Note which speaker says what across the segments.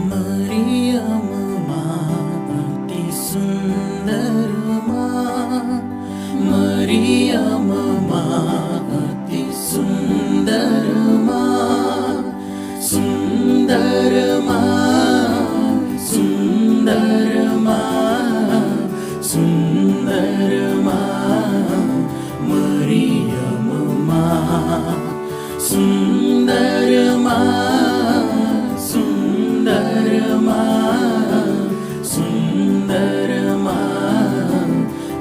Speaker 1: मरियम माँ अति सुंदर माँ, मरियम माँ अति सुंदर माँ, सुंदर माँ, सुंदर माँ, सुंदर माँ, मरियम माँ, सुंदर माँ, सुंदर माँ, सुंदर माँ,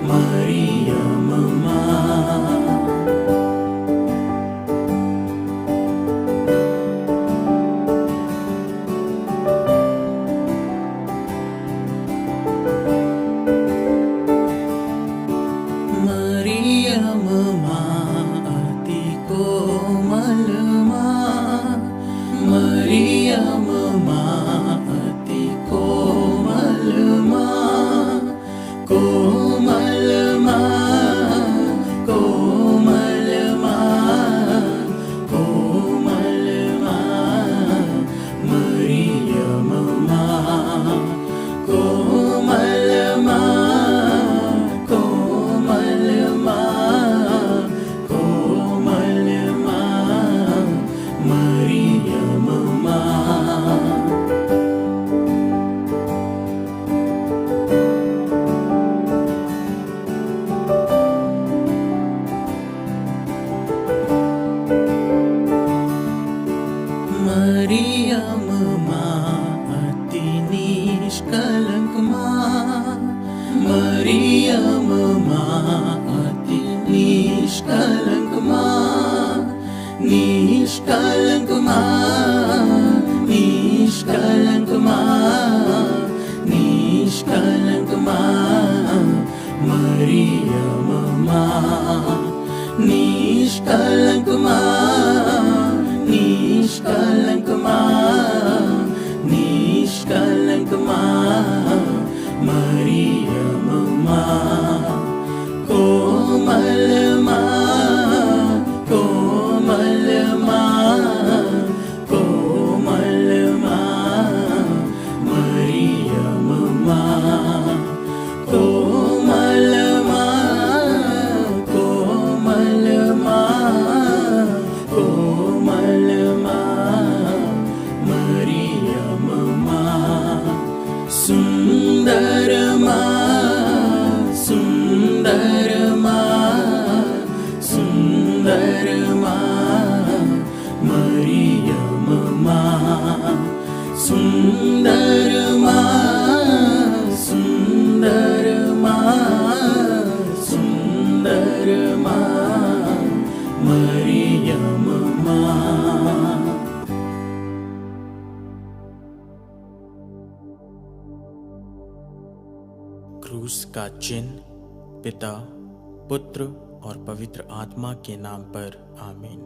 Speaker 1: मरियम माँ। मरियम माँ अति कोमल माँ, मरियम माँ अति कोमल माँ, कोमल माँ, कोमल माँ, कोमल माँ, मरियम माँ, कोमल माँ, कोमल माँ, कोमल माँ, मरियम माँ। मरियम माँ अति निष्कलंक माँ, मरियम माँ अति निष्कलंक माँ, निष्कलंक माँ, निष्कलंक माँ, निष्कलंक माँ, मरियम माँ, निष्कलंक माँ, निष्कलंक माँ, निष्कलंक माँ, मरियम माँ, कोमल माँ, कोमल माँ, कोमल माँ, मरियम माँ, कोमल माँ, कोमल माँ, कोमल माँ, मरियम माँ, सुंदर माँ, सुंदर माँ, सुंदर माँ, मरियम माँ, सुंदर माँ, सुंदर माँ, सुंदर माँ, मरियम माँ।
Speaker 2: क्रूस का चिन्ह। पिता, पुत्र और पवित्र आत्मा के नाम पर आमीन।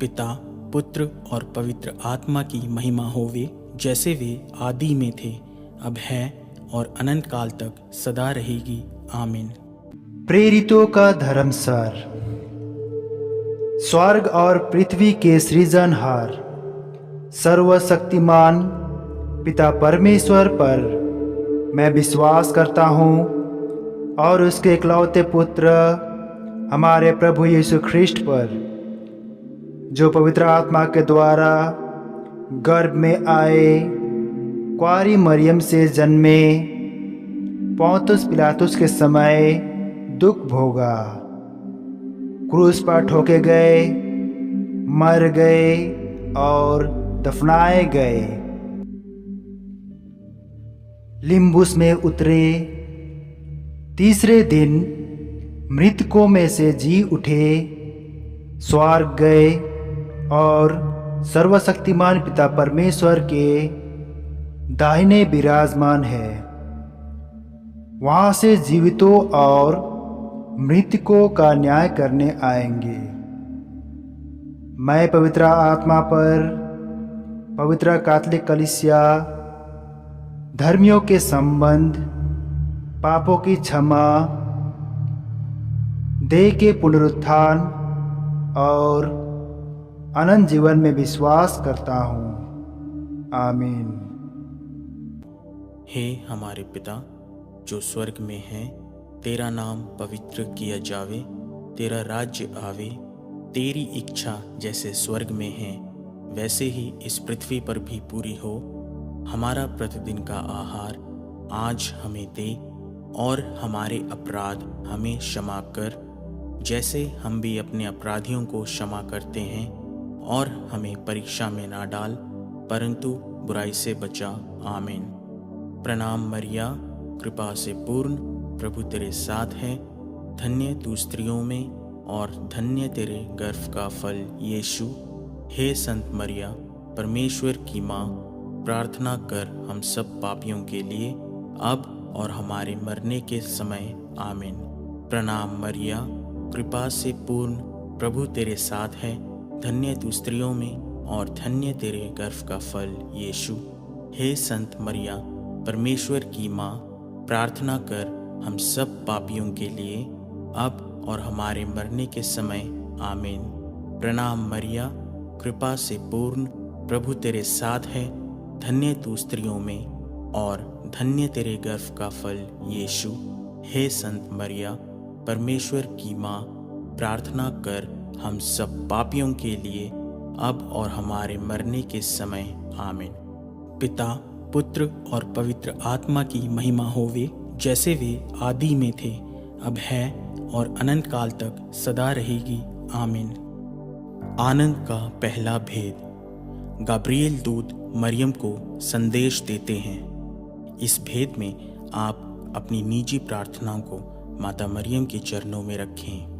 Speaker 2: पिता, पुत्र और पवित्र आत्मा की महिमा होवे, जैसे वे आदि में थे, अब है और अनंत काल तक सदा रहेगी। आमीन।
Speaker 3: प्रेरितों का धर्मसार। स्वर्ग और पृथ्वी के सृजनहार, सर्वशक्तिमान पिता परमेश्वर पर मैं विश्वास करता हूँ और उसके इकलौते पुत्र हमारे प्रभु यीशु ख्रिस्ट पर, जो पवित्र आत्मा के द्वारा गर्भ में आए, कुंवारी मरियम से जन्मे, पोंतुस पिलातुस के समय दुख भोगा, क्रूस पर ठोके गए, मर गए और दफनाए गए, लिम्बुस में उतरे, तीसरे दिन मृतकों में से जी उठे, स्वर्ग गए और सर्वशक्तिमान पिता परमेश्वर के दाहिने विराजमान है। वहाँ से जीवितों और मृतकों का न्याय करने आएंगे। मैं पवित्र आत्मा पर, पवित्र कैथोलिक कलीसिया, धर्मियों के संबंध, पापों की क्षमा, देह के पुनरुत्थान और अनंत जीवन में विश्वास करता हूँ। आमीन।
Speaker 2: हे हमारे पिता जो स्वर्ग में है, तेरा नाम पवित्र किया जावे, तेरा राज्य आवे, तेरी इच्छा जैसे स्वर्ग में है वैसे ही इस पृथ्वी पर भी पूरी हो। हमारा प्रतिदिन का आहार आज हमें दे, और हमारे अपराध हमें क्षमा कर, जैसे हम भी अपने अपराधियों को क्षमा करते हैं, और हमें परीक्षा में ना डाल, परंतु बुराई से बचा। आमीन। प्रणाम मरिया, कृपा से पूर्ण, प्रभु तेरे साथ है, धन्य तू स्त्रियों में और धन्य तेरे गर्भ का फल यीशु। हे संत मरिया, परमेश्वर की माँ, प्रार्थना कर हम सब पापियों के लिए, अब और हमारे मरने के समय। आमीन। प्रणाम मरिया, कृपा से पूर्ण, प्रभु तेरे साथ है, धन्य तू स्त्रियों में और धन्य तेरे गर्भ का फल यीशु। हे संत मरिया, परमेश्वर की माँ, प्रार्थना कर हम सब पापियों के लिए, अब और हमारे मरने के समय। आमीन। प्रणाम मरिया, कृपा से पूर्ण, प्रभु तेरे साथ है, धन्य तू स्त्रियों में और धन्य तेरे गर्भ का फल यीशु। हे संत मरिया, परमेश्वर की माँ, प्रार्थना कर हम सब पापियों के लिए, अब और हमारे मरने के समय। आमीन। पिता, पुत्र और पवित्र आत्मा की महिमा होवे, जैसे वे आदि में थे, अब है और अनंत काल तक सदा रहेगी। आमीन। आनंद का पहला भेद। गाब्रिएल दूत मरियम को संदेश देते हैं। इस भेद में आप अपनी निजी प्रार्थनाओं को माता मरियम के चरणों में रखें।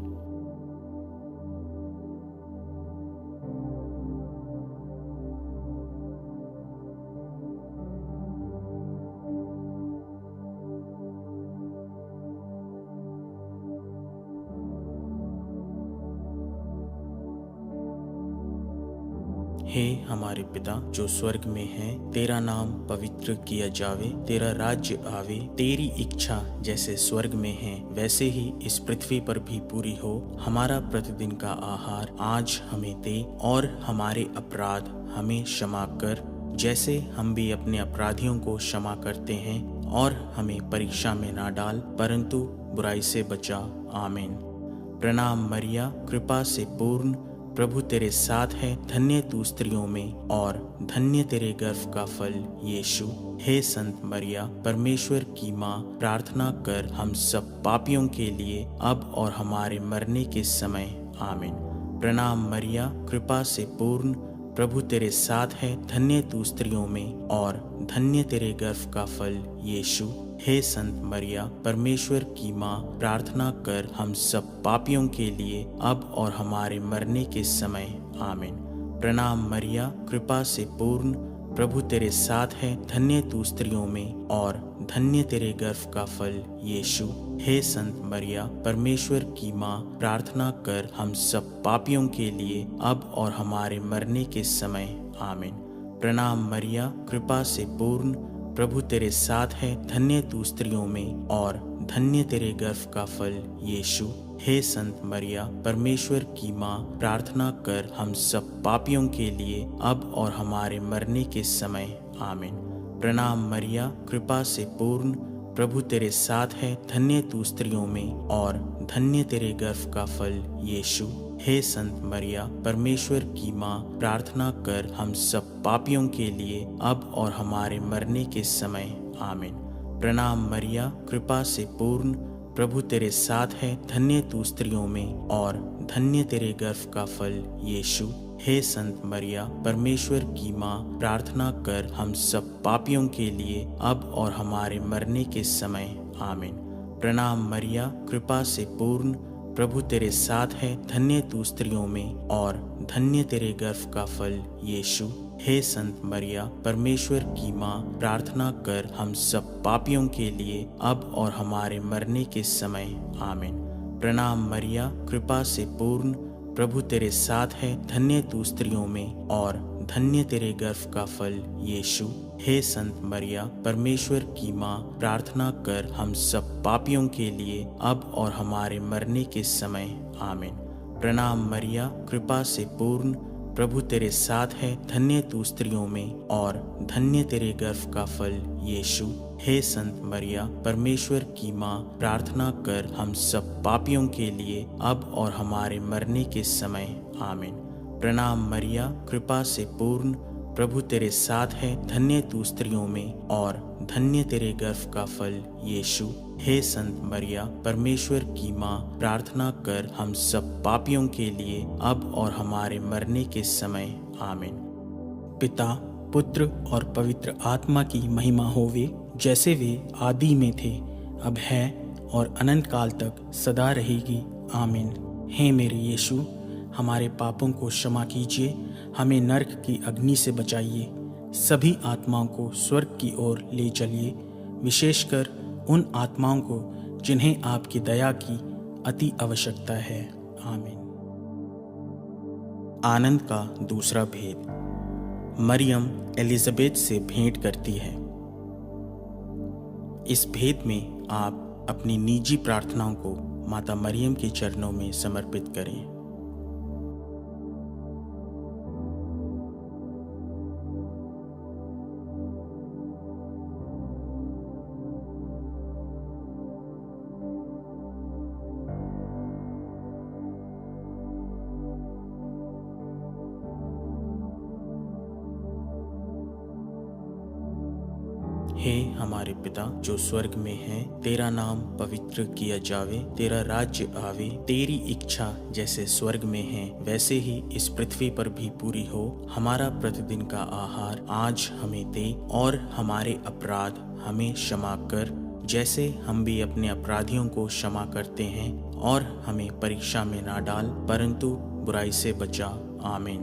Speaker 2: हे हमारे पिता जो स्वर्ग में है, तेरा नाम पवित्र किया जावे, तेरा राज्य आवे, तेरी इच्छा जैसे स्वर्ग में है वैसे ही इस पृथ्वी पर भी पूरी हो। हमारा प्रतिदिन का आहार आज हमें दे, और हमारे अपराध हमें क्षमा कर, जैसे हम भी अपने अपराधियों को क्षमा करते हैं, और हमें परीक्षा में ना डाल, परंतु बुराई से बचा। आमीन। प्रणाम मरिया, कृपा से पूर्ण, प्रभु तेरे साथ है, धन्य तू स्त्रियों में और धन्य तेरे गर्भ का फल यीशु। हे संत मरिया, परमेश्वर की माँ, प्रार्थना कर हम सब पापियों के लिए, अब और हमारे मरने के समय। आमीन। प्रणाम मरिया, कृपा से पूर्ण, प्रभु तेरे साथ है, धन्य तू स्त्रियों में और धन्य तेरे गर्भ का फल यीशु। हे संत मरिया, परमेश्वर की माँ, प्रार्थना कर हम सब पापियों के लिए, अब और हमारे मरने के समय। आमीन। प्रणाम मरिया, कृपा से पूर्ण, प्रभु तेरे साथ है, धन्य तू स्त्रियों में और धन्य तेरे गर्भ का फल यीशु। हे संत मरिया, परमेश्वर की माँ, प्रार्थना कर हम सब पापियों के लिए, अब और हमारे मरने के समय। आमीन। प्रणाम मरिया, कृपा से पूर्ण, प्रभु तेरे साथ है, धन्य तू स्त्रियों में और धन्य तेरे गर्भ का फल यीशु। हे संत मरिया, परमेश्वर की माँ, प्रार्थना कर हम सब पापियों के लिए, अब और हमारे मरने के समय। आमीन। प्रणाम मरिया, कृपा से पूर्ण, प्रभु तेरे साथ है, धन्य तू स्त्रियों में और धन्य तेरे गर्भ का फल यीशु। हे संत मरिया, परमेश्वर की माँ, प्रार्थना कर हम सब पापियों के लिए, अब और हमारे मरने के समय। आमीन। प्रणाम मरिया, कृपा से पूर्ण, प्रभु तेरे साथ है, धन्य तू स्त्रियों में और धन्य तेरे गर्भ का फल यीशु। हे संत मरिया, परमेश्वर की माँ, प्रार्थना कर हम सब पापियों के लिए, अब और हमारे मरने के समय। आमीन। प्रणाम मरिया, कृपा से पूर्ण, प्रभु तेरे साथ है, धन्य तू स्त्रियों में और धन्य तेरे गर्भ का फल यीशु। हे संत मरिया, परमेश्वर की माँ, प्रार्थना कर हम सब पापियों के लिए, अब और हमारे मरने के समय। आमीन। प्रणाम मरिया, कृपा से पूर्ण, प्रभु तेरे साथ है, धन्य तू स्त्रियों में और धन्य तेरे गर्भ का फल यीशु। हे संत मरिया, परमेश्वर की माँ, प्रार्थना कर हम सब पापियों के लिए, अब और हमारे मरने के समय। आमीन। प्रणाम मरिया, कृपा से पूर्ण, प्रभु तेरे साथ है, धन्य तू स्त्रियों में और धन्य तेरे गर्भ का फल यीशु। हे संत मरिया, परमेश्वर की माँ, प्रार्थना कर हम सब पापियों के लिए अब और हमारे मरने के समय। आमीन। प्रणाम मरिया, कृपा से पूर्ण, प्रभु तेरे साथ है, धन्य तू स्त्रियों में और धन्य तेरे गर्भ का फल यीशु। हे संत मरिया, परमेश्वर की माँ, प्रार्थना कर हम सब पापियों के लिए अब और हमारे मरने के समय। आमीन। पिता, पुत्र और पवित्र आत्मा की महिमा होवे, जैसे वे आदि में थे, अब है और अनंत काल तक सदा रहेगी। आमीन। हे मेरे यीशु, हमारे पापों को क्षमा कीजिए, हमें नरक की अग्नि से बचाइए, सभी आत्माओं को स्वर्ग की ओर ले चलिए, विशेषकर उन आत्माओं को जिन्हें आपकी दया की अति आवश्यकता है। आमीन। आनंद का दूसरा भेद। मरियम एलिजाबेथ से भेंट करती है। इस भेद में आप अपनी निजी प्रार्थनाओं को माता मरियम के चरणों में समर्पित करें। हे हमारे पिता जो स्वर्ग में है, तेरा नाम पवित्र किया जावे, तेरा राज्य आवे, तेरी इच्छा जैसे स्वर्ग में है वैसे ही इस पृथ्वी पर भी पूरी हो। हमारा प्रतिदिन का आहार आज हमें दे और हमारे अपराध हमें क्षमा कर, जैसे हम भी अपने अपराधियों को क्षमा करते हैं, और हमें परीक्षा में ना डाल परंतु बुराई से बचा। आमीन।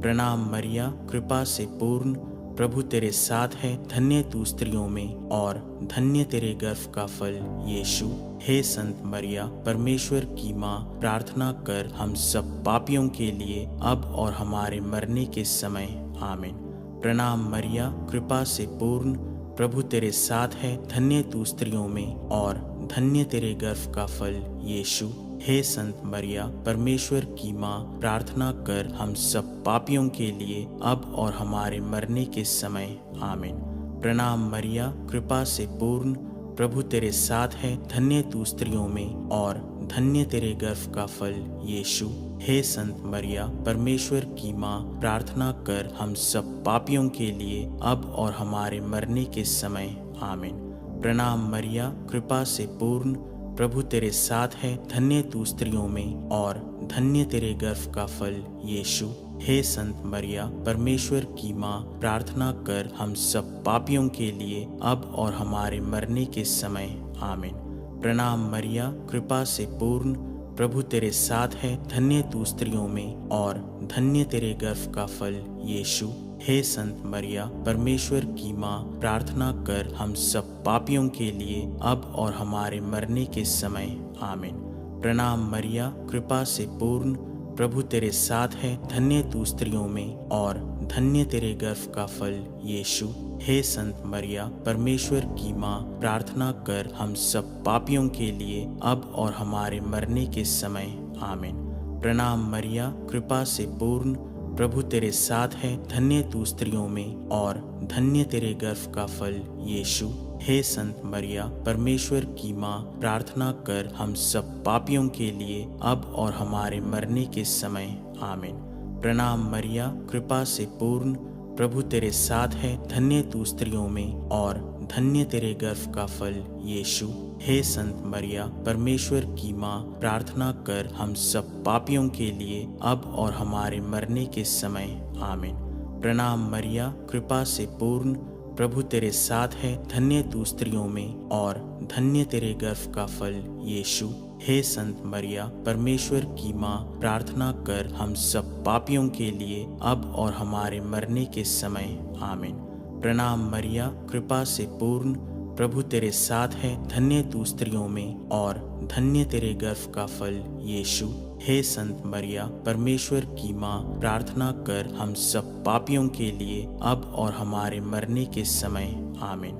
Speaker 2: प्रणाम मरिया, कृपा से पूर्ण, प्रभु तेरे साथ है, धन्य तू स्त्रियों में और धन्य तेरे गर्भ का फल यीशु। हे संत मरिया, परमेश्वर की माँ, प्रार्थना कर हम सब पापियों के लिए अब और हमारे मरने के समय। आमीन। प्रणाम मरिया, कृपा से पूर्ण, प्रभु तेरे साथ है, धन्य तू स्त्रियों में और धन्य तेरे गर्भ का फल यीशु। हे संत मरिया, परमेश्वर की माँ, प्रार्थना कर हम सब पापियों के लिए अब और हमारे मरने के समय। आमीन। प्रणाम मरिया, कृपा से पूर्ण, प्रभु तेरे साथ है, धन्य तू स्त्रियों में और धन्य तेरे गर्भ का फल यीशु। हे संत मरिया, परमेश्वर की माँ, प्रार्थना कर हम सब पापियों के लिए अब और हमारे मरने के समय। आमीन। प्रणाम मरिया, कृपा से पूर्ण, प्रभु तेरे साथ है, धन्य तू स्त्रियों में और धन्य तेरे गर्भ का फल यीशु। हे संत मरिया, परमेश्वर की माँ, प्रार्थना कर हम सब पापियों के लिए अब और हमारे मरने के समय। आमीन। प्रणाम मरिया, कृपा से पूर्ण, प्रभु तेरे साथ है, धन्य तू स्त्रियों में और धन्य तेरे गर्भ का फल यीशु। हे संत मरिया, परमेश्वर की माँ, प्रार्थना कर हम सब पापियों के लिए अब और हमारे मरने के समय। आमीन। प्रणाम मरिया, कृपा से पूर्ण, प्रभु तेरे साथ है, धन्य तू स्त्रियों में और धन्य तेरे गर्भ का फल यीशु। हे संत मरिया, परमेश्वर की माँ, प्रार्थना कर हम सब पापियों के लिए अब और हमारे मरने के समय। आमीन। प्रणाम मरिया, कृपा से पूर्ण, प्रभु तेरे साथ है, धन्य तू स्त्रियों में और धन्य तेरे गर्भ का फल यीशु। हे संत मरिया, परमेश्वर की माँ, प्रार्थना कर हम सब पापियों के लिए अब और हमारे मरने के समय। आमीन। प्रणाम मरिया, कृपा से पूर्ण, प्रभु तेरे साथ है, धन्य तू स्त्रियों में और धन्य तेरे गर्भ का फल यीशु। हे संत मरिया, परमेश्वर की माँ, प्रार्थना कर हम सब पापियों के लिए अब और हमारे मरने के समय। आमीन। प्रणाम मरिया, कृपा से पूर्ण, प्रभु तेरे साथ है, धन्य तू स्त्रियों में और धन्य तेरे गर्भ का फल यीशु। हे संत मरिया, परमेश्वर की माँ, प्रार्थना कर हम सब पापियों के लिए अब और हमारे मरने के समय। आमीन। प्रणाम मरिया, कृपा से पूर्ण, प्रभु तेरे साथ है, धन्य तू स्त्रियों में और धन्य तेरे गर्भ का फल यीशु। हे संत मरिया, परमेश्वर की माँ, प्रार्थना कर हम सब पापियों के लिए अब और हमारे मरने के समय। आमीन।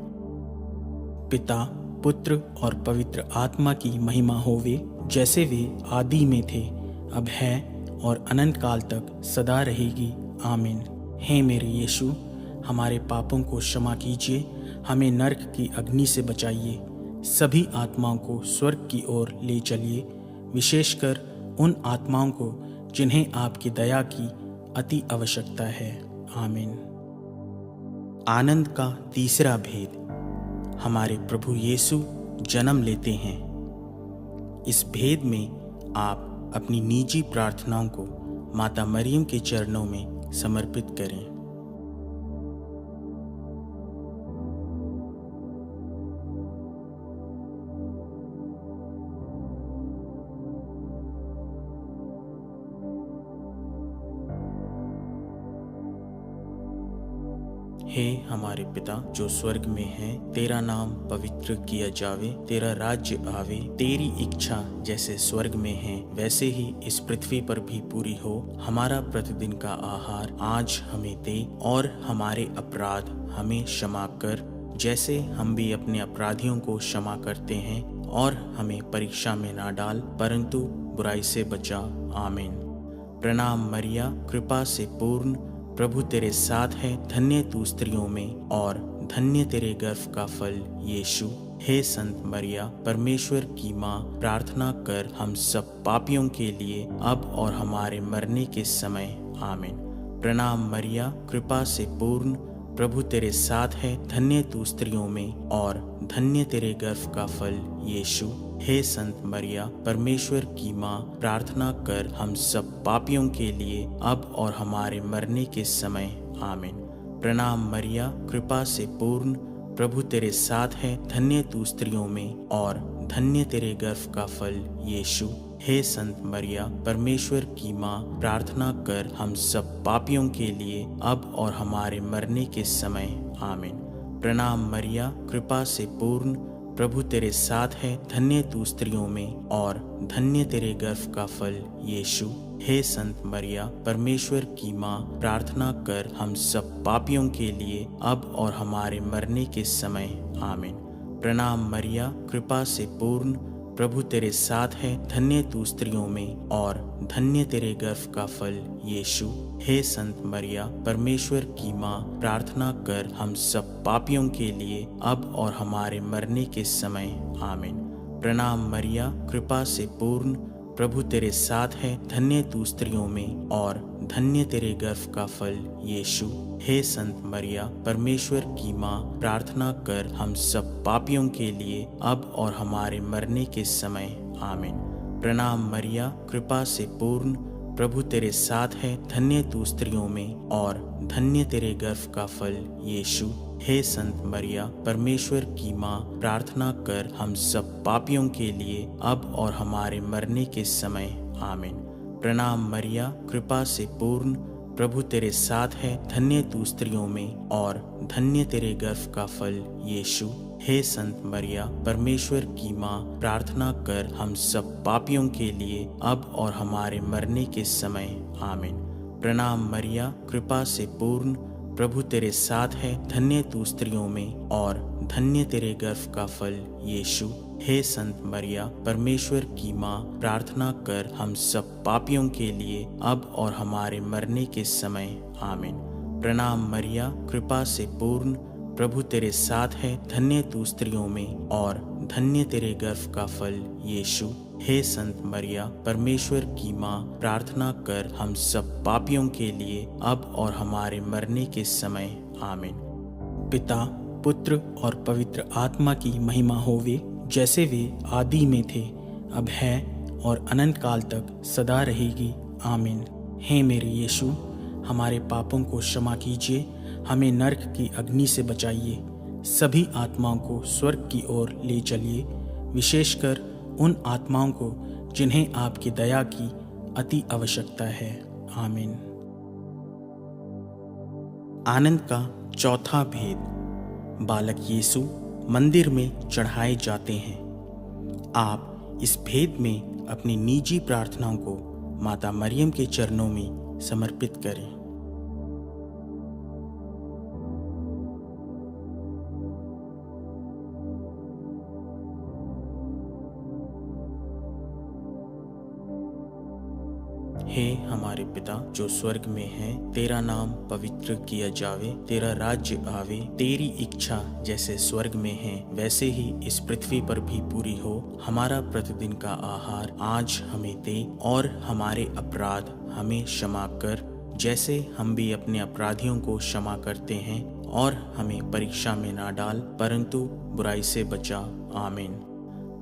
Speaker 2: पिता, पुत्र और पवित्र आत्मा की महिमा होवे, जैसे वे आदि में थे, अब है और अनंत काल तक सदा रहेगी। आमीन। हे मेरे यीशु, हमारे पापों को क्षमा कीजिए, हमें नरक की अग्नि से बचाइए, सभी आत्माओं को स्वर्ग की ओर ले चलिए, विशेषकर उन आत्माओं को जिन्हें आपकी दया की अति आवश्यकता है। आमीन। आनंद का तीसरा भेद, हमारे प्रभु यीशु जन्म लेते हैं। इस भेद में आप अपनी निजी प्रार्थनाओं को माता मरियम के चरणों में समर्पित करें। हे हमारे पिता जो स्वर्ग में है, तेरा नाम पवित्र किया जावे, तेरा राज्य आवे, तेरी इच्छा जैसे स्वर्ग में है वैसे ही इस पृथ्वी पर भी पूरी हो। हमारा प्रतिदिन का आहार आज हमें दे, और हमारे अपराध हमें क्षमा कर, जैसे हम भी अपने अपराधियों को क्षमा करते हैं, और हमें परीक्षा में ना डाल, परंतु बुराई से बचा। आमीन। प्रणाम मरिया, कृपा से पूर्ण, प्रभु तेरे साथ है, धन्य तू स्त्रियों में और धन्य तेरे गर्भ का फल यीशु। हे संत मरिया, परमेश्वर की माँ, प्रार्थना कर हम सब पापियों के लिए अब और हमारे मरने के समय। आमीन। प्रणाम मरिया, कृपा से पूर्ण, प्रभु तेरे साथ है, धन्य तू स्त्रियों में और धन्य तेरे गर्भ का फल यीशु। हे संत मरिया, परमेश्वर की माँ, प्रार्थना कर हम सब पापियों के लिए अब और हमारे मरने के समय। आमीन। प्रणाम मरिया, कृपा से पूर्ण, प्रभु तेरे साथ है, धन्य तू स्त्रियों में और धन्य तेरे गर्भ का फल यीशु। हे संत मरिया, परमेश्वर की माँ, प्रार्थना कर हम सब पापियों के लिए अब और हमारे मरने के समय। आमीन। प्रणाम मरिया, कृपा से पूर्ण, प्रभु तेरे साथ है, धन्य तू स्त्रियों में और धन्य तेरे गर्भ का फल यीशु। हे संत मरिया, परमेश्वर की माँ, प्रार्थना कर हम सब पापियों के लिए अब और हमारे मरने के समय। आमीन। प्रणाम मरिया, कृपा से पूर्ण, प्रभु तेरे साथ है, धन्य तू स्त्रियों में और धन्य तेरे गर्भ का फल यीशु। हे संत मरिया, परमेश्वर की माँ, प्रार्थना कर हम सब पापियों के लिए अब और हमारे मरने के समय। आमीन। प्रणाम मरिया, कृपा से पूर्ण, प्रभु तेरे साथ है, धन्य तू स्त्रियों में और धन्य तेरे गर्भ का फल यीशु। हे संत मरिया, परमेश्वर की माँ, प्रार्थना कर हम सब पापियों के लिए अब और हमारे मरने के समय। आमीन। प्रणाम मरिया, कृपा से पूर्ण, प्रभु तेरे साथ है, धन्य तू स्त्रियों में और धन्य तेरे गर्भ का फल यीशु। हे संत मरिया, परमेश्वर की माँ, प्रार्थना कर हम सब पापियों के लिए अब और हमारे मरने के समय। आमीन। प्रणाम मरिया, कृपा से पूर्ण, प्रभु तेरे साथ है, धन्य तू स्त्रियों में और धन्य तेरे गर्भ का फल यीशु। हे संत मरिया, परमेश्वर की माँ, प्रार्थना कर हम सब पापियों के लिए अब और हमारे मरने के समय। आमीन। प्रणाम मरिया, कृपा से पूर्ण, प्रभु तेरे साथ है, धन्य तू स्त्रियों में और धन्य तेरे गर्भ का फल यीशु। हे संत मरिया, परमेश्वर की माँ, प्रार्थना कर हम सब पापियों के लिए अब और हमारे मरने के समय। आमीन। प्रणाम मरिया, कृपा से पूर्ण, प्रभु तेरे साथ है, धन्य तू स्त्रियों में और धन्य तेरे गर्भ का फल यीशु। हे संत मरिया, परमेश्वर की माँ, प्रार्थना कर हम सब पापियों के लिए अब और हमारे मरने के समय। आमीन। पिता, पुत्र और पवित्र आत्मा की महिमा होवे, जैसे वे आदि में थे, अब है और अनंत काल तक सदा रहेगी। आमीन। हे मेरे यीशु, हमारे पापों को क्षमा कीजिए, हमें नरक की अग्नि से बचाइए, सभी आत्माओं को स्वर्ग की ओर ले चलिए, विशेषकर उन आत्माओं को जिन्हें आपकी दया की अति आवश्यकता है। आमीन। आनंद का चौथा भेद, बालक यीशु मंदिर में चढ़ाए जाते हैं। आप इस भेद में अपनी निजी प्रार्थनाओं को माता मरियम के चरणों में समर्पित करें। हे हमारे पिता जो स्वर्ग में है, तेरा नाम पवित्र किया जावे, तेरा राज्य आवे, तेरी इच्छा जैसे स्वर्ग में है वैसे ही इस पृथ्वी पर भी पूरी हो। हमारा प्रतिदिन का आहार आज हमें दे, और हमारे अपराध हमें क्षमा कर, जैसे हम भी अपने अपराधियों को क्षमा करते हैं, और हमें परीक्षा में ना डाल, परंतु बुराई से बचा। आमीन।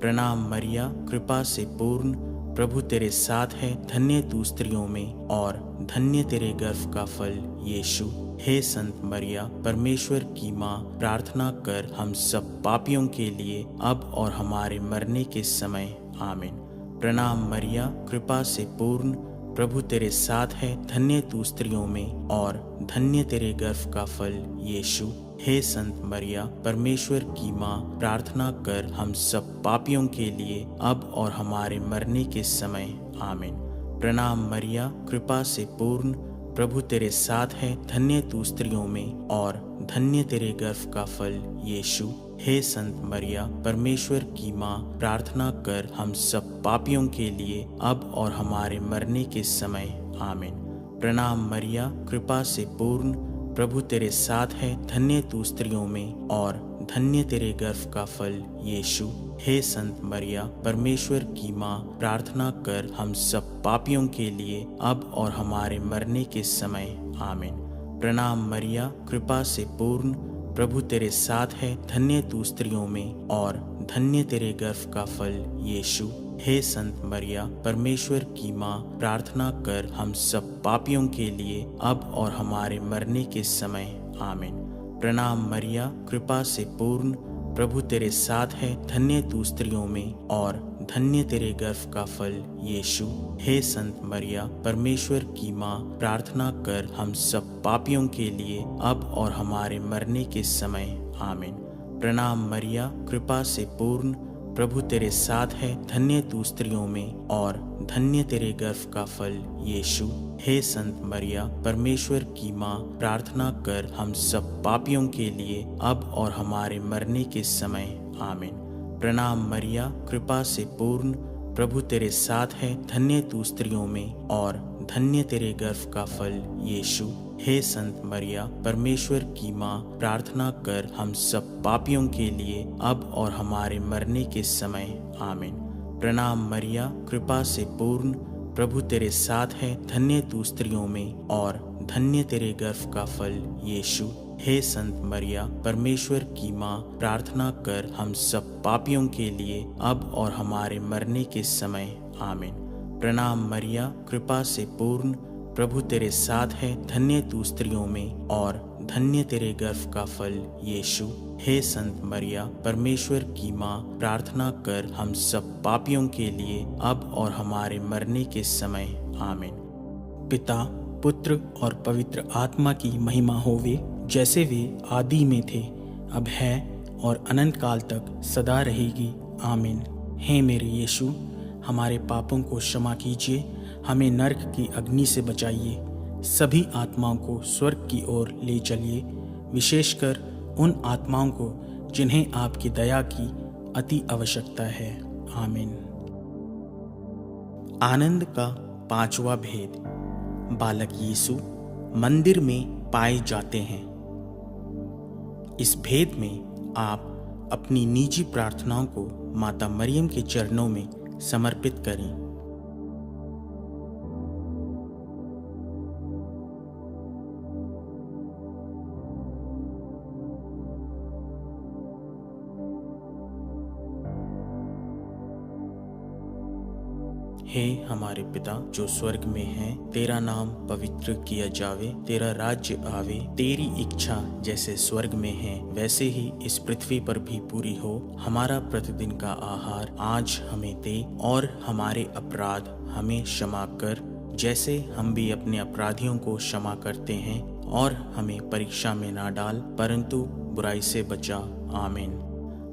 Speaker 2: प्रणाम मरिया, कृपा से पूर्ण, प्रभु तेरे साथ है, धन्य तू स्त्रियों में और धन्य तेरे गर्भ का फल यीशु। हे संत मरिया, परमेश्वर की माँ, प्रार्थना कर हम सब पापियों के लिए अब और हमारे मरने के समय। आमीन। प्रणाम मरिया, कृपा से पूर्ण, प्रभु तेरे साथ है, धन्य तू स्त्रियों में और धन्य तेरे गर्भ का फल यीशु। हे संत मरिया, परमेश्वर की माँ, प्रार्थना कर हम सब पापियों के लिए अब और हमारे मरने के समय। आमीन। प्रणाम मरिया, कृपा से पूर्ण, प्रभु तेरे साथ है, धन्य तू स्त्रियों में और धन्य तेरे गर्भ का फल यीशु। हे संत मरिया, परमेश्वर की माँ, प्रार्थना कर हम सब पापियों के लिए अब और हमारे मरने के समय। आमीन। प्रणाम मरिया, कृपा से पूर्ण, प्रभु तेरे साथ है, धन्य तू स्त्रियों में और धन्य तेरे गर्भ का फल यीशु। हे संत मरिया, परमेश्वर की माँ, प्रार्थना कर हम सब पापियों के लिए अब और हमारे मरने के समय। आमीन। प्रणाम मरिया, कृपा से पूर्ण, प्रभु तेरे साथ है, धन्य तू स्त्रियों में और धन्य तेरे गर्भ का फल यीशु। हे संत मरिया, परमेश्वर की माँ, प्रार्थना कर हम सब पापियों के लिए अब और हमारे मरने के समय। आमीन। प्रणाम मरिया, कृपा से पूर्ण, प्रभु तेरे साथ है, धन्य तू स्त्रियों में और धन्य तेरे गर्भ का फल यीशु। हे संत मरिया, परमेश्वर की माँ, प्रार्थना कर हम सब पापियों के लिए अब और हमारे मरने के समय। आमीन। प्रणाम मरिया, कृपा से पूर्ण, प्रभु तेरे साथ है, धन्य तू स्त्रियों में और धन्य तेरे गर्भ का फल यीशु। हे संत मरिया, परमेश्वर की माँ, प्रार्थना कर हम सब पापियों के लिए अब और हमारे मरने के समय। आमीन। प्रणाम मरिया, कृपा से पूर्ण, प्रभु तेरे साथ है, धन्य तू स्त्रियों में और धन्य तेरे गर्भ का फल यीशु। हे संत मरिया, परमेश्वर की माँ, प्रार्थना कर हम सब पापियों के लिए अब और हमारे मरने के समय। आमीन। प्रणाम मरिया, कृपा से पूर्ण, प्रभु तेरे साथ है, धन्य तू स्त्रियों में और धन्य तेरे गर्भ का फल यीशु। हे संत मरिया, परमेश्वर की माँ, प्रार्थना कर हम सब पापियों के लिए अब और हमारे मरने के समय। आमीन। प्रणाम मरिया, कृपा से पूर्ण, प्रभु तेरे साथ है, धन्य तू स्त्रियों में और धन्य तेरे गर्भ का फल यीशु। हे संत मरिया, परमेश्वर की माँ, प्रार्थना कर हम सब पापियों के लिए अब और हमारे मरने के समय। आमीन। पिता, पुत्र और पवित्र आत्मा की महिमा होवे, जैसे वे आदि में थे, अब है और अनंत काल तक सदा रहेगी। आमीन। हे मेरे यीशु, हमारे पापों को क्षमा कीजिए, हमें नरक की अग्नि से बचाइए, सभी आत्माओं को स्वर्ग की ओर ले चलिए, विशेषकर उन आत्माओं को जिन्हें आपकी दया की अति आवश्यकता है। आमीन। आनंद का पांचवा भेद। बालक यीशु मंदिर में पाए जाते हैं। इस भेद में आप अपनी निजी प्रार्थनाओं को माता मरियम के चरणों में समर्पित करें। हे हमारे पिता जो स्वर्ग में है, तेरा नाम पवित्र किया जावे, तेरा राज्य आवे, तेरी इच्छा जैसे स्वर्ग में है वैसे ही इस पृथ्वी पर भी पूरी हो। हमारा प्रतिदिन का आहार आज हमें दे, और हमारे अपराध हमें क्षमा कर, जैसे हम भी अपने अपराधियों को क्षमा करते हैं, और हमें परीक्षा में ना डाल, परंतु बुराई से बचा। आमीन।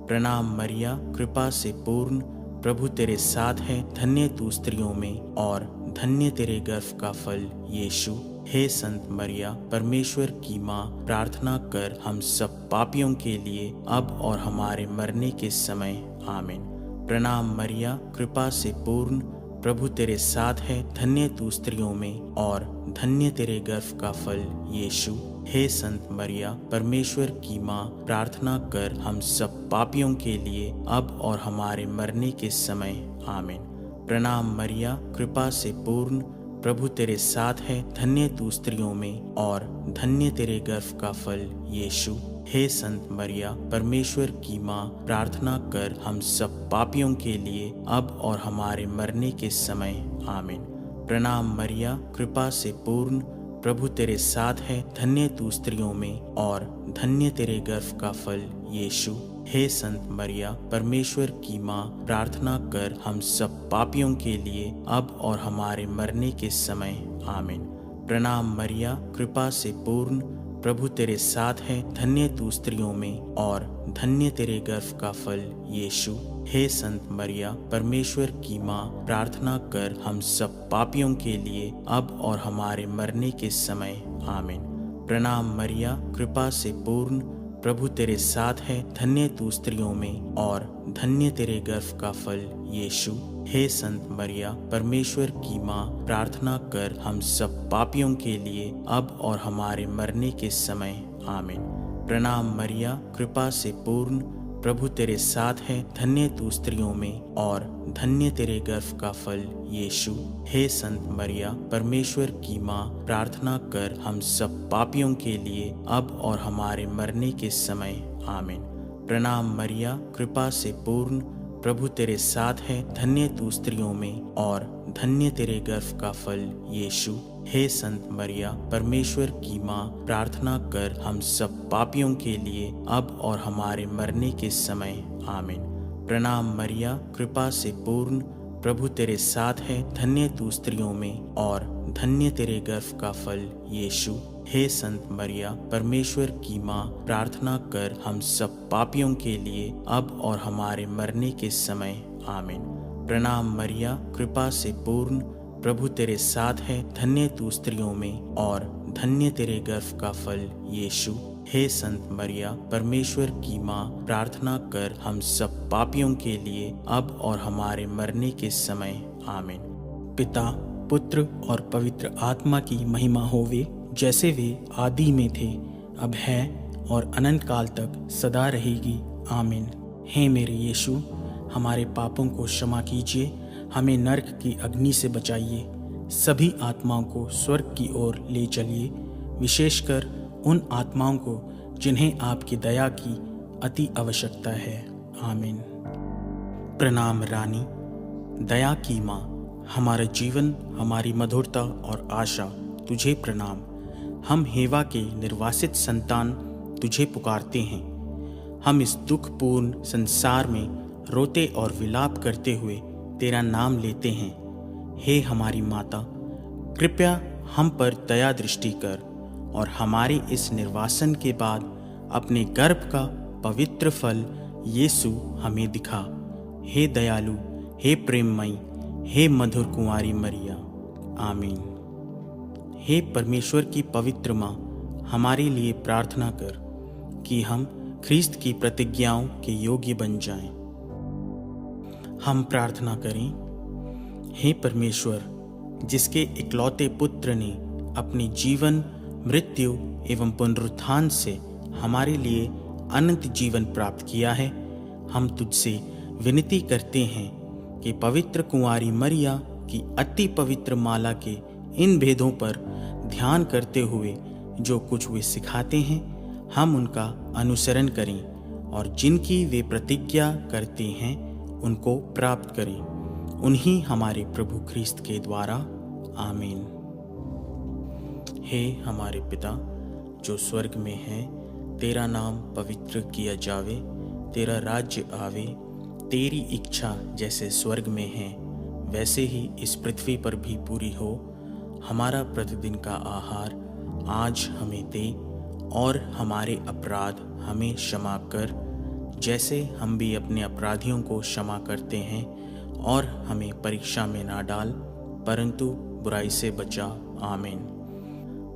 Speaker 2: प्रणाम मरिया, कृपा से पूर्ण, प्रभु तेरे साथ है, धन्य तू स्त्रियों में और धन्य तेरे गर्भ का फल यीशु। हे संत मरिया, परमेश्वर की माँ, प्रार्थना कर हम सब पापियों के लिए अब और हमारे मरने के समय। आमीन। प्रणाम मरिया, कृपा से पूर्ण, प्रभु तेरे साथ है, धन्य तू स्त्रियों में और धन्य तेरे गर्भ का फल यीशु। हे संत मरिया, परमेश्वर की माँ, प्रार्थना कर हम सब पापियों के लिए अब और हमारे मरने के समय। आमीन। प्रणाम मरिया, कृपा से पूर्ण, प्रभु तेरे साथ है, धन्य तू स्त्रियों में और धन्य तेरे गर्भ का फल यीशु। हे संत मरिया, परमेश्वर की माँ, प्रार्थना कर हम सब पापियों के लिए अब और हमारे मरने के समय। आमीन। प्रणाम मरिया, कृपा से पूर्ण, प्रभु तेरे साथ है, धन्य तू स्त्रियों में और धन्य तेरे गर्भ का फल यीशु। हे संत मरिया, परमेश्वर की माँ, प्रार्थना कर हम सब पापियों के लिए अब और हमारे मरने के समय। आमीन। प्रणाम मरिया, कृपा से पूर्ण, प्रभु तेरे साथ है, धन्य तू स्त्रियों में और धन्य तेरे गर्भ का फल यीशु। हे संत मरिया, परमेश्वर की माँ, प्रार्थना कर हम सब पापियों के लिए अब और हमारे मरने के समय। आमीन। प्रणाम मरिया, कृपा से पूर्ण, प्रभु तेरे साथ है, धन्य तू स्त्रियों में और धन्य तेरे गर्भ का फल यीशु। हे संत मरिया, परमेश्वर की माँ, प्रार्थना कर हम सब पापियों के लिए अब और हमारे मरने के समय। आमीन। प्रणाम मरिया, कृपा से पूर्ण, प्रभु तेरे साथ है, धन्य तू स्त्रियों में और धन्य तेरे गर्भ का फल यीशु। हे संत मरिया, परमेश्वर की माँ, प्रार्थना कर हम सब पापियों के लिए अब और हमारे मरने के समय। आमीन। प्रणाम मरिया, कृपा से पूर्ण, प्रभु तेरे साथ है, धन्य तू स्त्रियों में और धन्य तेरे गर्भ का फल यीशु। हे संत मरिया, परमेश्वर की माँ, प्रार्थना कर हम सब पापियों के लिए अब और हमारे मरने के समय। आमीन। प्रणाम मरिया, कृपा से पूर्ण, प्रभु तेरे साथ है, धन्य तू स्त्रियों में और धन्य तेरे गर्भ का फल यीशु। हे संत मरिया, परमेश्वर की माँ, प्रार्थना कर हम सब पापियों के लिए अब और हमारे मरने के समय। आमीन। प्रणाम मरिया, कृपा से पूर्ण, प्रभु तेरे साथ है, धन्य तू स्त्रियों में और धन्य तेरे गर्भ का फल यीशु। हे संत मरिया, परमेश्वर की माँ, प्रार्थना कर हम सब पापियों के लिए अब और हमारे मरने के समय। आमीन। पिता, पुत्र और पवित्र आत्मा की महिमा होवे, जैसे वे आदि में थे, अब है और अनंत काल तक सदा रहेगी। आमीन। हे मेरे यीशु, हमारे पापों को क्षमा कीजिए, हमें नरक की अग्नि से बचाइए, सभी आत्माओं को स्वर्ग की ओर ले चलिए, विशेषकर उन आत्माओं को जिन्हें आपकी दया की अति आवश्यकता है। आमीन। प्रणाम रानी, दया की माँ, हमारा जीवन, हमारी मधुरता और आशा तुझे प्रणाम। हम हेवा के निर्वासित संतान तुझे पुकारते हैं। हम इस दुखपूर्ण संसार में रोते और विलाप करते हुए तेरा नाम लेते हैं। हे हमारी माता, कृपया हम पर दया दृष्टि कर और हमारे इस निर्वासन के बाद अपने गर्भ का पवित्र फल यीशु हमें दिखा। हे दयालु, हे प्रेममयी, हे मधुर कुंवारी मरिया। आमीन। हे परमेश्वर की पवित्र माँ, हमारे लिए प्रार्थना कर कि हम ख्रीस्त की प्रतिज्ञाओं के योग्य बन जाएं। हम प्रार्थना करें। हे परमेश्वर, जिसके इकलौते पुत्र ने अपने जीवन, मृत्यु एवं पुनरुत्थान से हमारे लिए अनंत जीवन प्राप्त किया है, हम तुझसे विनती करते हैं कि पवित्र कुंवारी मरिया की अति पवित्र माला के इन भेदों पर ध्यान करते हुए जो कुछ वे सिखाते हैं, हम उनका अनुसरण करें और जिनकी वे प्रतिज्ञा करते हैं उनको प्राप्त करें, उन्हीं हमारे प्रभु ख्रीस्त के द्वारा। आमीन। हे हमारे पिता जो स्वर्ग में है, तेरा नाम पवित्र किया जावे, तेरा राज्य आवे, तेरी इच्छा जैसे स्वर्ग में है वैसे ही इस पृथ्वी पर भी पूरी हो। हमारा प्रतिदिन का आहार आज हमें दे और हमारे अपराध हमें क्षमा कर, जैसे हम भी अपने अपराधियों को क्षमा करते हैं, और हमें परीक्षा में ना डाल परंतु बुराई से बचा। आमीन।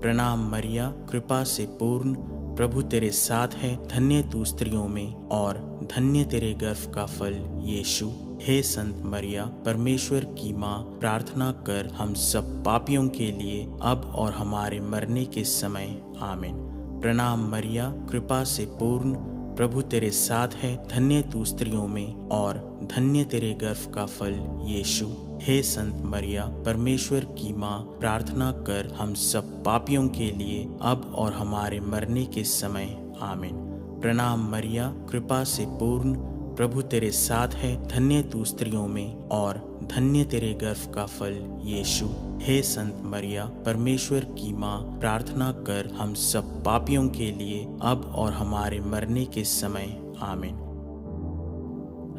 Speaker 2: प्रणाम मरिया, कृपा से पूर्ण, प्रभु तेरे साथ है, धन्य तू स्त्रियों में और धन्य तेरे गर्भ का फल यीशु। हे संत मरिया परमेश्वर की माँ, प्रार्थना कर हम सब पापियों के लिए अब और हमारे मरने के समय आमीन। प्रणाम मरिया, कृपा से पूर्ण, प्रभु तेरे साथ है, धन्य तू स्त्रियों में और धन्य तेरे गर्भ का फल यीशु। हे संत मरिया परमेश्वर की माँ, प्रार्थना कर हम सब पापियों के लिए अब और हमारे मरने के समय आमीन। प्रणाम मरिया, कृपा से पूर्ण, प्रभु तेरे साथ है, धन्य तू स्त्रियों में और धन्य तेरे गर्भ का फल यीशु। हे संत मरिया परमेश्वर की माँ, प्रार्थना कर हम सब पापियों के लिए अब और हमारे मरने के समय आमीन।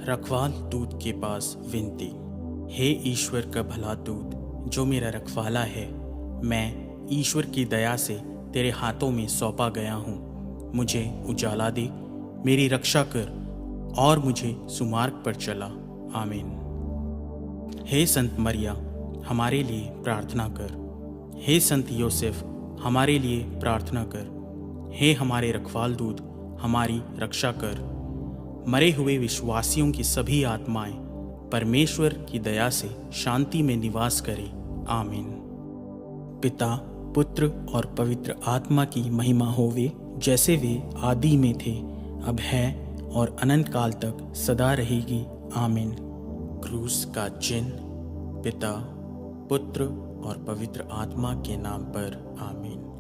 Speaker 2: रखवाल दूत के पास विनती। हे ईश्वर का भला दूत, जो मेरा रखवाला है, मैं ईश्वर की दया से तेरे हाथों में सौंपा गया हूँ। मुझे उजाला दे, मेरी रक्षा कर और मुझे सुमार्ग पर चला। आमीन। हे संत मरिया हमारे लिए प्रार्थना कर। हे संत योसेफ हमारे लिए प्रार्थना कर। हे हमारे रखवाल दूत हमारी रक्षा कर। मरे हुए विश्वासियों की सभी आत्माएं परमेश्वर की दया से शांति में निवास करें। आमीन। पिता, पुत्र और पवित्र आत्मा की महिमा होवे, जैसे वे आदि में थे, अब है और अनंत काल तक सदा रहेगी। आमीन। क्रूस का चिन्ह। पिता, पुत्र और पवित्र आत्मा के नाम पर आमीन।